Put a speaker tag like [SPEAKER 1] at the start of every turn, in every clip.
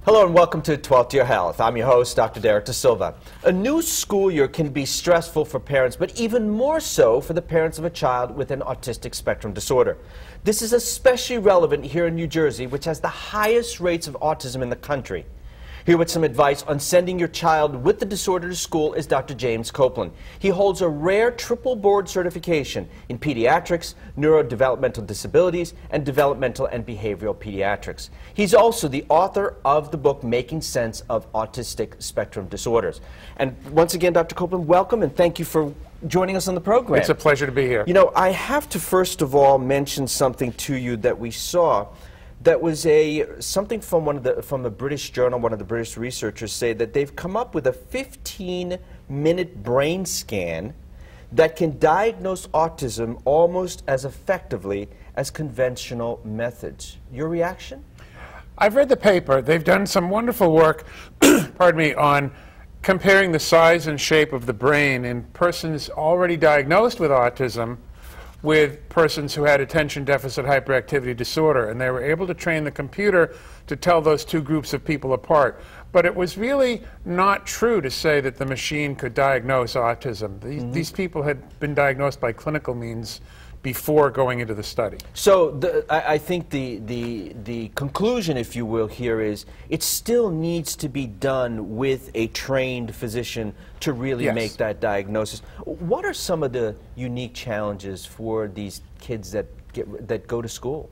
[SPEAKER 1] Hello and welcome to 12th Year Health. I'm your host, Dr. Derek Da Silva. A new school year can be stressful for parents, but even more so for the parents of a child with an autistic spectrum disorder. This is especially relevant here in New Jersey, which has the highest rates of autism in the country. Here with some advice on sending your child with the disorder to school is Dr. James Coplan. He holds a rare triple board certification in pediatrics, neurodevelopmental disabilities, and developmental and behavioral pediatrics. He's also the author of the book Making Sense of Autistic Spectrum Disorders. And once again, Dr. Coplan, welcome and thank you for joining us on the program.
[SPEAKER 2] It's a pleasure to be here.
[SPEAKER 1] You know, I have to first of all mention something to you that we saw. That was something from a British journal. One of the British researchers say that they've come up with a 15-minute brain scan that can diagnose autism almost as effectively as conventional methods. Your reaction?
[SPEAKER 2] I've read the paper. They've done some wonderful work, pardon me, on comparing the size and shape of the brain in persons already diagnosed with autism with persons who had attention deficit hyperactivity disorder, and they were able to train the computer to tell those two groups of people apart. But it was really not true to say that the machine could diagnose autism. These people had been diagnosed by clinical means before going into the study.
[SPEAKER 1] So I think the conclusion, if you will, here is it still needs to be done with a trained physician to really make that diagnosis. What are some of the unique challenges for these kids that go to school?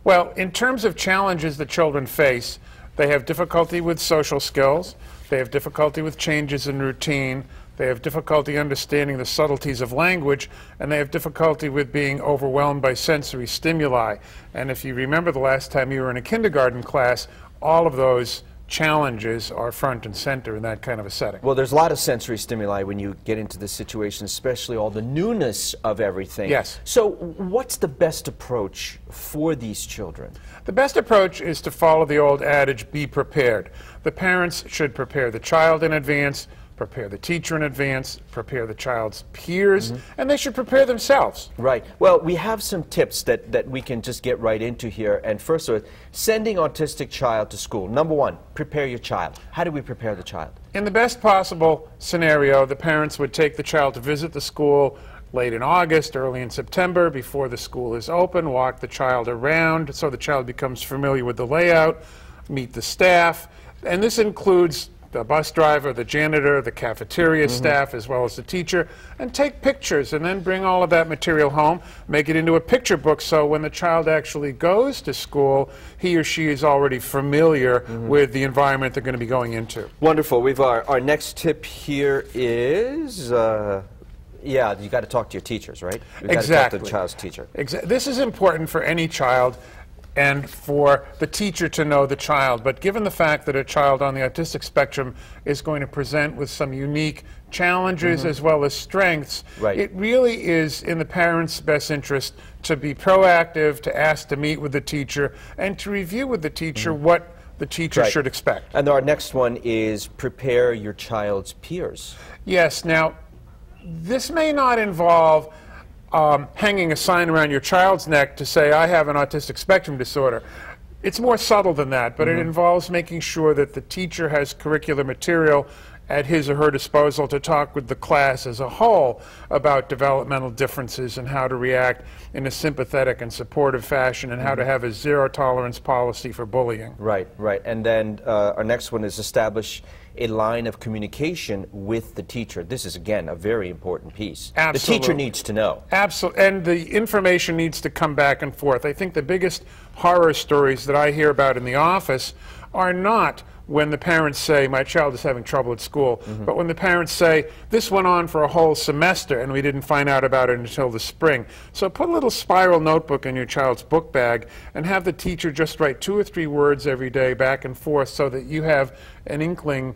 [SPEAKER 2] Well, in terms of challenges that children face, they have difficulty with social skills, they have difficulty with changes in routine, they have difficulty understanding the subtleties of language, and they have difficulty with being overwhelmed by sensory stimuli. And if you remember the last time you were in a kindergarten class, all of those challenges are front and center in that kind of a setting.
[SPEAKER 1] Well, there's a lot of sensory stimuli when you get into this situation, especially all the newness of everything.
[SPEAKER 2] Yes.
[SPEAKER 1] So what's the best approach for these children?
[SPEAKER 2] The best approach is to follow the old adage, be prepared. The parents should prepare the child in advance, prepare the teacher in advance, prepare the child's peers, and they should prepare themselves.
[SPEAKER 1] Right. Well, we have some tips that we can just get right into here. And first of all, sending autistic child to school. Number one, prepare your child. How do we prepare the child?
[SPEAKER 2] In the best possible scenario, the parents would take the child to visit the school late in August, early in September, before the school is open, walk the child around so the child becomes familiar with the layout, meet the staff, and this includes the bus driver, the janitor, the cafeteria staff, as well as the teacher, and take pictures and then bring all of that material home, make it into a picture book so when the child actually goes to school, he or she is already familiar with the environment they're going to be going into.
[SPEAKER 1] Wonderful. We've our next tip here is, yeah, you got to talk to your teachers, right? You've got to talk to the child's teacher.
[SPEAKER 2] This is important for any child and for the teacher to know the child. But given the fact that a child on the autistic spectrum is going to present with some unique challenges as well as strengths, it really is in the parent's best interest to be proactive, to ask to meet with the teacher, and to review with the teacher what the teacher should expect.
[SPEAKER 1] And our next one is prepare your child's peers.
[SPEAKER 2] Yes. Now, this may not involve hanging a sign around your child's neck to say, I have an autistic spectrum disorder. It's more subtle than that, but it involves making sure that the teacher has curricular material at his or her disposal to talk with the class as a whole about developmental differences and how to react in a sympathetic and supportive fashion and how to have a zero-tolerance policy for bullying.
[SPEAKER 1] Right, right. And then our next one is establish a line of communication with the teacher. This is, again, a very important piece.
[SPEAKER 2] Absolutely.
[SPEAKER 1] The teacher needs to know.
[SPEAKER 2] Absolutely. And the information needs to come back and forth. I think the biggest horror stories that I hear about in the office are not when the parents say, my child is having trouble at school, but when the parents say, this went on for a whole semester and we didn't find out about it until the spring. So put a little spiral notebook in your child's book bag and have the teacher just write 2 or 3 words every day back and forth so that you have an inkling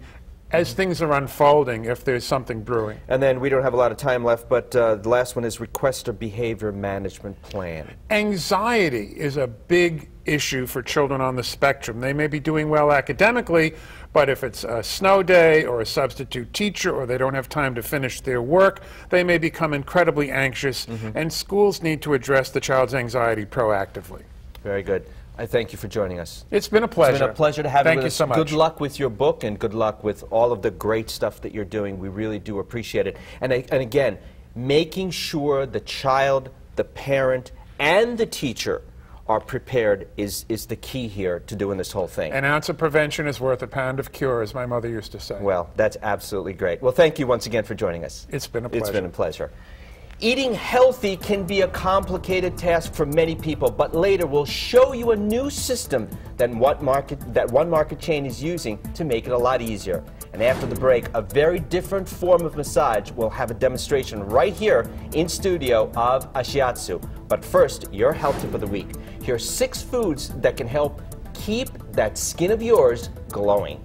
[SPEAKER 2] as things are unfolding if there's something brewing.
[SPEAKER 1] And then we don't have a lot of time left, but the last one is request a behavior management plan.
[SPEAKER 2] Anxiety is a big issue for children on the spectrum. They may be doing well academically, but if it's a snow day or a substitute teacher or they don't have time to finish their work, they may become incredibly anxious, and schools need to address the child's anxiety proactively.
[SPEAKER 1] Very good. I thank you for joining us.
[SPEAKER 2] It's been a pleasure.
[SPEAKER 1] It's been a pleasure to have you
[SPEAKER 2] Thank
[SPEAKER 1] with
[SPEAKER 2] you
[SPEAKER 1] us.
[SPEAKER 2] so much.
[SPEAKER 1] Good luck with your book, and good luck with all of the great stuff that you're doing. We really do appreciate it. And again, making sure the child, the parent, and the teacher are prepared is the key here to doing this whole thing.
[SPEAKER 2] An ounce of prevention is worth a pound of cure, as my mother used to say.
[SPEAKER 1] Well, that's absolutely great. Well, thank you once again for joining us.
[SPEAKER 2] It's been a pleasure.
[SPEAKER 1] It's been a pleasure. Eating healthy can be a complicated task for many people, but later we'll show you a new system that one market chain is using to make it a lot easier. And after the break, a very different form of massage. We'll have a demonstration right here in studio of Ashiatsu. But first, your health tip of the week. Here are 6 foods that can help keep that skin of yours glowing.